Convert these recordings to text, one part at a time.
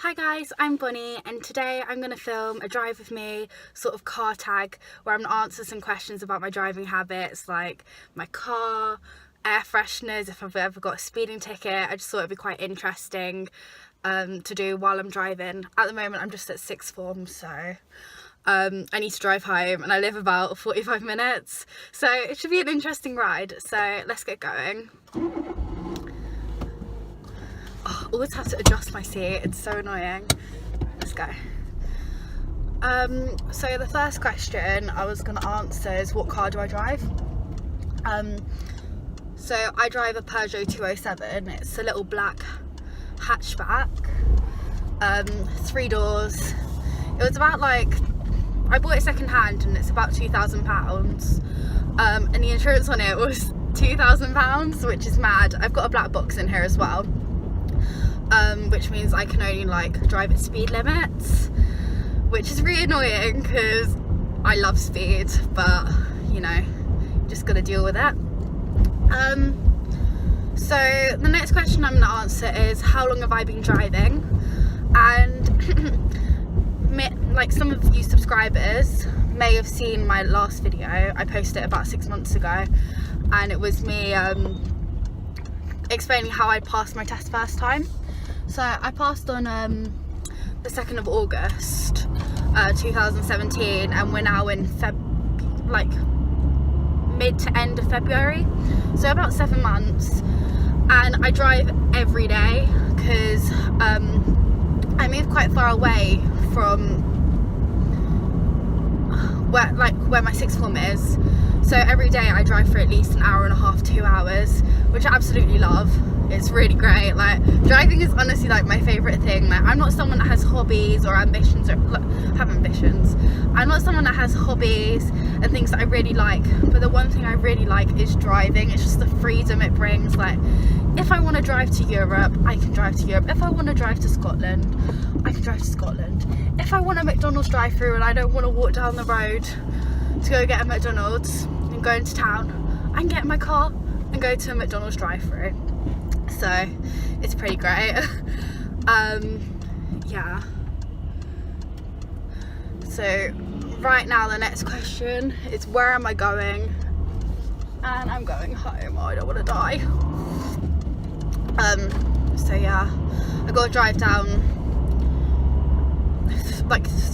Hi guys, I'm Bonnie and today I'm going to film a drive with me sort of car tag where I'm going to answer some questions about my driving habits, like my car, air fresheners, if I've ever got a speeding ticket. I just thought it'd be quite interesting to do while I'm driving. At the moment I'm just at sixth form, so I need to drive home and I live about 45 minutes, so it should be an interesting ride, so let's get going. I always have to adjust my seat, it's so annoying. Let's go. So the first question I was going to answer is, what car do I drive? So I drive a Peugeot 207. It's a little black hatchback, 3 doors. It was about I bought it second hand and it's about £2,000, and the insurance on it was £2,000, which is mad. I've got a black box in here as well, which means I can only drive at speed limits, which is really annoying because I love speed, but you know, just gotta deal with it. So the next question I'm gonna answer is, how long have I been driving? And some of you subscribers may have seen my last video. I posted it about 6 months ago, and it was me explaining how I passed my test first time. So I passed on the 2nd of August 2017, and we're now in mid to end of February, so about 7 months. And I drive every day because I move quite far away from where my sixth form is, so every day I drive for at least an hour and a half, 2 hours, which I absolutely love. It's really great. Driving is honestly my favorite thing. I'm not someone that has hobbies or ambitions, or have ambitions. I'm not someone that has hobbies and things that I really like, but the one thing I really like is driving. It's just the freedom it brings. If I want to drive to Europe, I can drive to Europe. If I want to drive to Scotland, I can drive to Scotland. If I want a McDonald's drive-through and I don't want to walk down the road to go get a McDonald's and go into town, I can get in my car and go to a McDonald's drive-through. So it's pretty great. Yeah. So right now the next question is, where am I going? And I'm going home. Oh, I don't want to die. So yeah, I got to drive down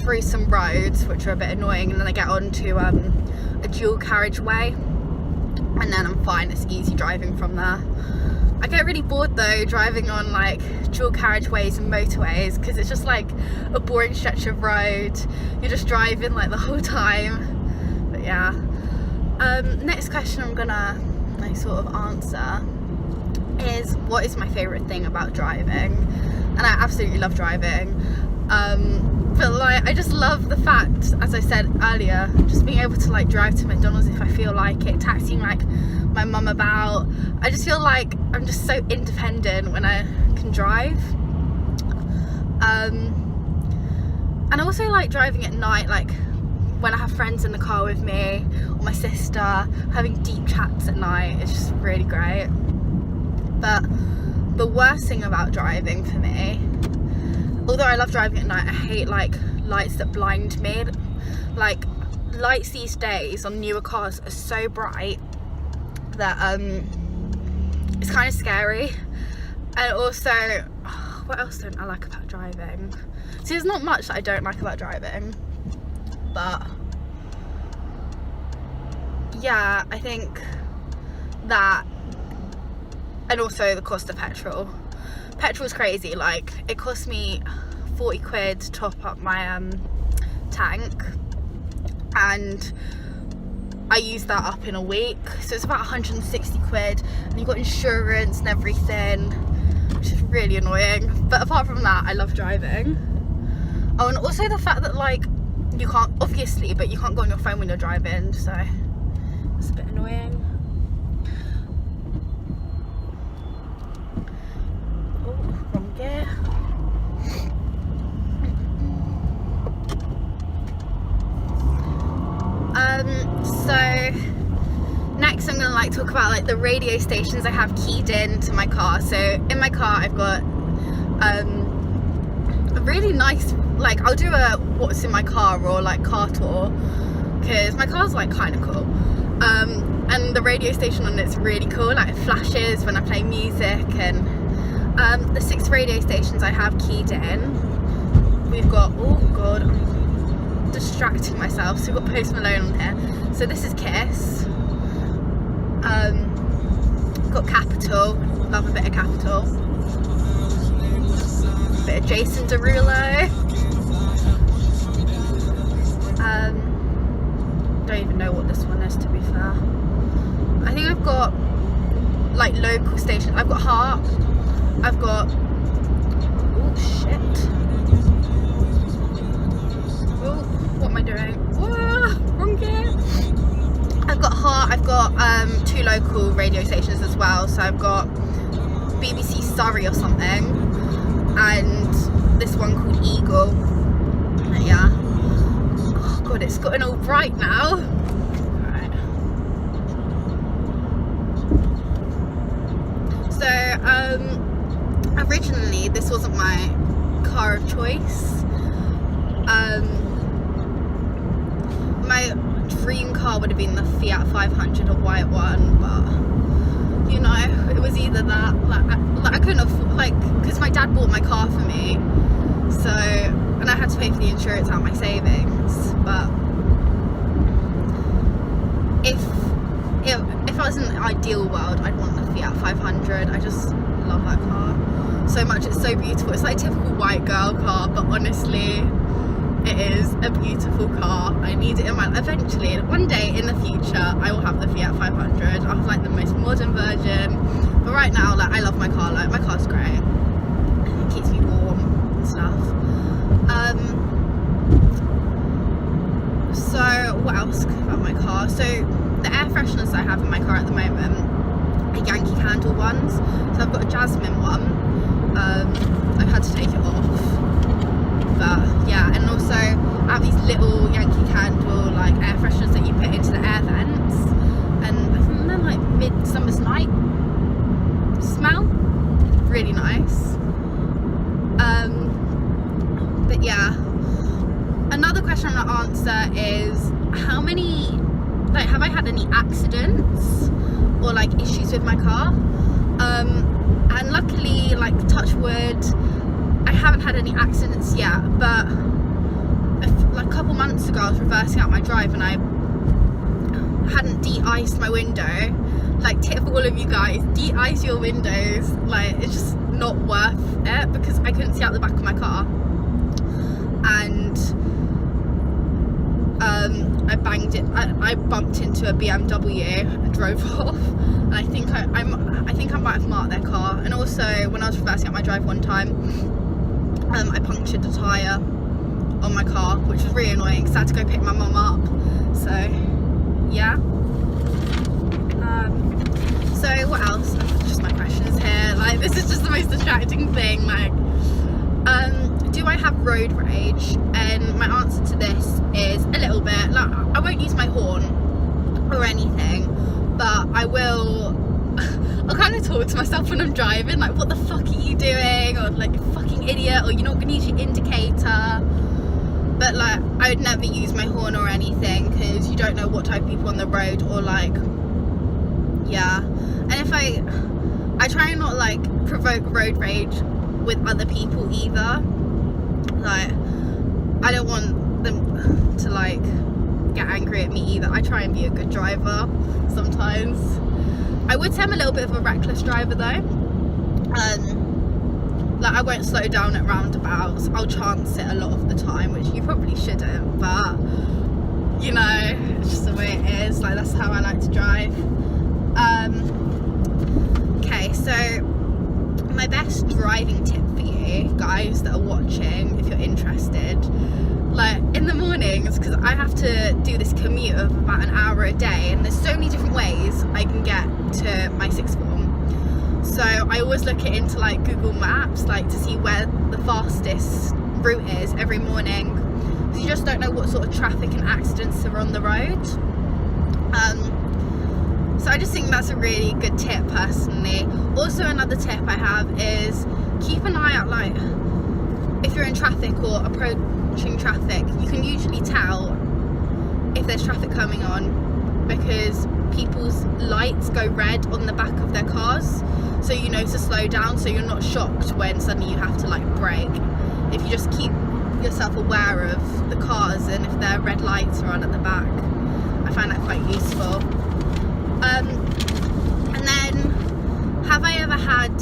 through some roads which are a bit annoying, and then I get onto a dual carriageway, and then I'm fine. It's easy driving from there. I get really bored though driving on dual carriageways and motorways, because it's just a boring stretch of road. You're just driving the whole time. But yeah. Next question I'm gonna sort of answer is, what is my favourite thing about driving? And I absolutely love driving. But I just love the fact, as I said earlier, just being able to drive to McDonald's if I feel like it, taxiing my mum about. I just feel I'm just so independent when I can drive. And I also like driving at night, when I have friends in the car with me, or my sister, having deep chats at night. It's just really great. But the worst thing about driving for me, although I love driving at night, I hate lights that blind me. Lights these days on newer cars are so bright that it's kind of scary. And also, what else don't I like about driving? See, there's not much that I don't like about driving, but yeah, I think that, and also the cost of petrol. Petrol's crazy. It cost me 40 quid to top up my tank, and I used that up in a week, so it's about 160 quid, and you've got insurance and everything, which is really annoying. But apart from that, I love driving. Oh, and also the fact that you can't, obviously, but you can't go on your phone when you're driving, so it's a bit annoying. Yeah. So next I'm gonna talk about the radio stations I have keyed into my car. So in my car I've got a really nice, like I'll do a what's in my car or like car tour, because my car's like kind of cool, and the radio station on it's really cool, like it flashes when I play music. And the 6 radio stations I have keyed in, we've got, oh god, I'm distracting myself, so we've got Post Malone on here, so this is Kiss, got Capital, love a bit of Capital, a bit of Jason Derulo, don't even know what this one is, to be fair. I think I've got like local stations. I've got Heart, I've got, oh shit, oh, what am I doing, whoa, wrong gear. I've got Heart, I've got 2 local radio stations as well, so I've got BBC Surrey or something, and this one called Eagle. But yeah, oh god, it's gotten all bright now. Alright. So originally this wasn't my car of choice. My dream car would have been the Fiat 500, a white one, but you know, it was either that, like I couldn't afford, like, because my dad bought my car for me, so, and I had to pay for the insurance out of my savings. But if I was in an ideal world, I'd want the Fiat 500. I just love that car so much. It's so beautiful. It's like a typical white girl car, but honestly, it is a beautiful car. I need it in my, eventually, one day in the future, I will have the Fiat 500. I'll have like the most modern version. But right now, like, I love my car. Like, my car's great. It keeps me warm and stuff. So what else about my car? So the air fresheners I have in my car at the moment are Yankee Candle ones. So I've got a jasmine one. I've had to take it off. But yeah, and also I have these little Yankee Candle like air fresheners that you put into the air vents, and I think they're like midsummer's night smell, really nice. But yeah, another question I'm gonna answer is how many, like, have I had any accidents or like issues with my car? And luckily, like, touch wood, I haven't had any accidents yet, but like a couple months ago I was reversing out my drive and I hadn't de-iced my window. Like, tip for all of you guys, de-ice your windows. Like, it's just not worth it because I couldn't see out the back of my car, and I bumped into a BMW and drove off, and I think I might have marked their car. And also when I was reversing out my drive one time, I punctured a tyre on my car, which was really annoying because I had to go pick my mum up. So yeah. So what else? Just my questions here. Like, this is just the most distracting thing. Like, do I have road rage? And my answer to this is a little bit. Like, I won't use my horn or anything, but I will. I'll kind of talk to myself when I'm driving, like, what the fuck are you doing? Or like, fucking idiot, or you're not gonna use your indicator. But like, I would never use my horn or anything because you don't know what type of people on the road, or like, yeah. And if I try and not like provoke road rage with other people either. Like, I don't want them to like get angry at me either. I try and be a good driver sometimes. I would say I'm a little bit of a reckless driver though. Like, I won't slow down at roundabouts. I'll chance it a lot of the time, which you probably shouldn't, but you know, it's just the way it is. Like, that's how I like to drive. Okay, so my best driving tip for you guys that are watching, if you're interested, like in the mornings, because I have to do this commute of about an hour a day, and there's so many different ways I can get to my sixth form. So I always look it into like Google Maps, like to see where the fastest route is every morning, because you just don't know what sort of traffic and accidents are on the road. So I just think that's a really good tip personally. Also, another tip I have is keep an eye out, like, if you're in traffic or approaching traffic, you can usually tell if there's traffic coming on because people's lights go red on the back of their cars, so you know to slow down, so you're not shocked when suddenly you have to like brake. If you just keep yourself aware of the cars and if their red lights are on at the back, I find that quite useful. And then, have I ever had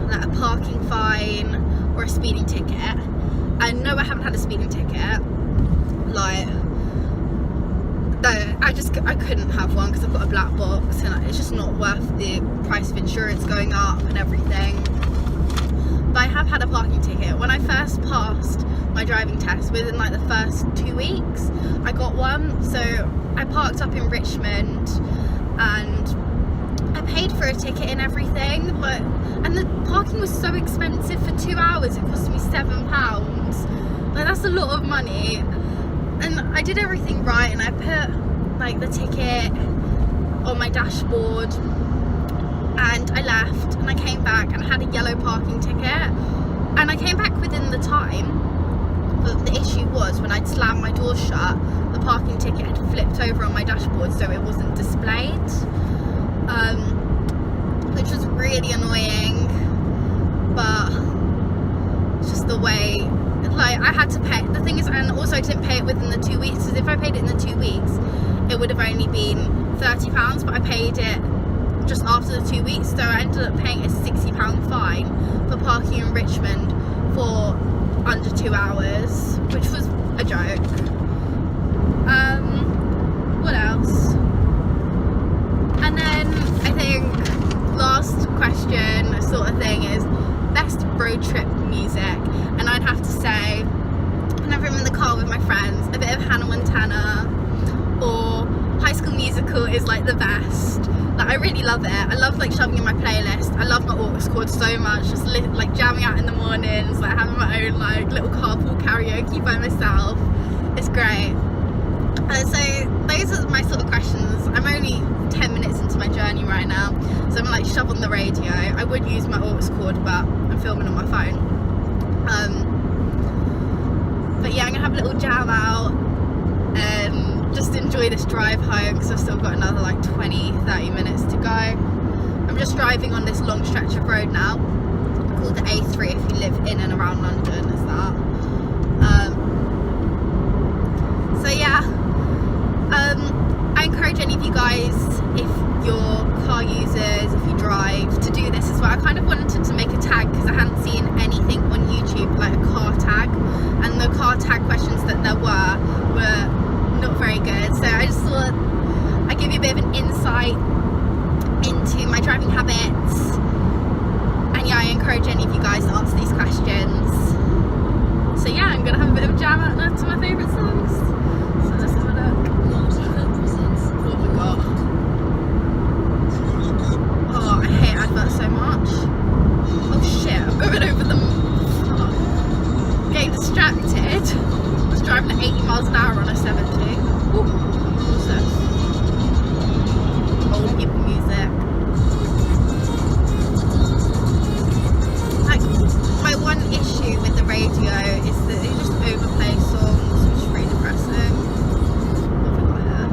like a parking fine or a speeding ticket? And no, I haven't had a speeding ticket. Like, no, I couldn't have one because I've got a black box and it's just not worth the price of insurance going up and everything. But I have had a parking ticket. When I first passed my driving test, within like the first 2 weeks, I got one. So I parked up in Richmond and I paid for a ticket and everything, and the parking was so expensive. For 2 hours it cost me £7. Like, that's a lot of money. And I did everything right, and I put like the ticket on my dashboard, and I left and I came back and I had a yellow parking ticket, and I came back within the time. But the issue was when I'd slammed my door shut, the parking ticket had flipped over on my dashboard, so it wasn't displayed, which was really annoying. But it's just the way, like, I had to pay. The thing is, and also I didn't pay it within the 2 weeks, because if I paid it in the 2 weeks, it would have only been £30, but I paid it just after the 2 weeks, so I ended up paying a £60 fine for parking in Richmond for under 2 hours, which was a joke. What else? And then I think last question sort of thing is best road trip music, and I'd have to say, whenever I'm in the car with my friends, a bit of Hannah Montana or High School Musical is like the best. Like, I really love it. I love like shoving in my playlist. I love my aux cord so much, just like jamming out in the mornings, like having my own like little carpool karaoke by myself. It's great. So those are my sort of questions. I'm only 10 minutes into my journey right now, so I'm like shove on the radio. I would use my aux cord, but I'm filming on my phone. But yeah, I'm gonna have a little jam out and just enjoy this drive home, because I've still got another like 20-30 minutes to go. I'm just driving on this long stretch of road now called the A3. If you live in and around London, is that. So yeah, I encourage any of you guys, if you're car users, if you drive, to do this as well. I kind of wanted to make a tag because I hadn't seen anything on YouTube like a car tag, and the car tag questions that there were not very good. So I just thought I'd give you a bit of an insight into my driving habits, and yeah, I encourage any of you guys to answer these questions. So yeah, I'm gonna have a bit of a jam out now to my favourite songs. So let's have a look. What we got? Oh, I hate adverts so much. Oh shit, I'm going over them. Getting distracted. I was driving at 80 miles an hour on a 70. Ooh, what's this? Old people music. Like, my one issue with the radio is that they just overplay songs, which is really depressing. What have we got here?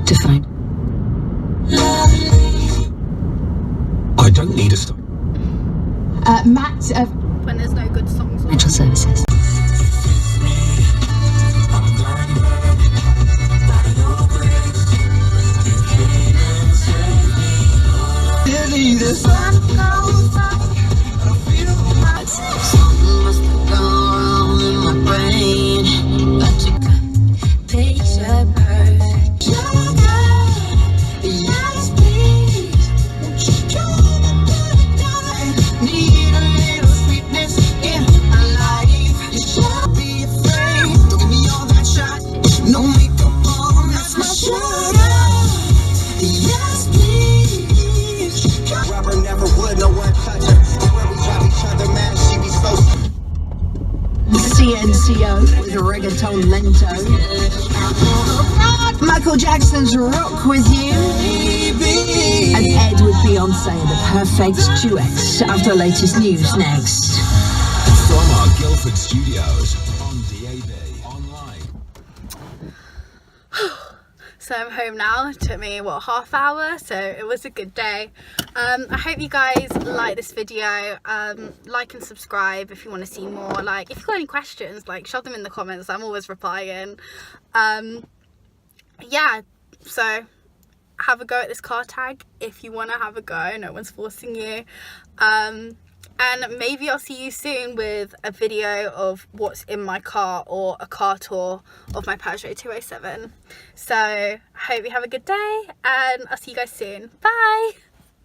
To find. I don't need a stop. Matt, When there's no good songs on. Financial services. the sun goes up, I feel my something must have gone wrong in my brain. But you Michael Jackson's Rock With You. And Ed with Beyonce, the perfect duet. After latest news next. From our Guildford studios on DAB online. So I'm home now. It took me, what, half hour? So it was a good day. I hope you guys like this video. Like and subscribe if you want to see more. Like, if you've got any questions, like, shove them in the comments. I'm always replying. Yeah, so have a go at this car tag if you want to have a go. No one's forcing you. And maybe I'll see you soon with a video of what's in my car, or a car tour of my Peugeot 207. So I hope you have a good day, and I'll see you guys soon. Bye.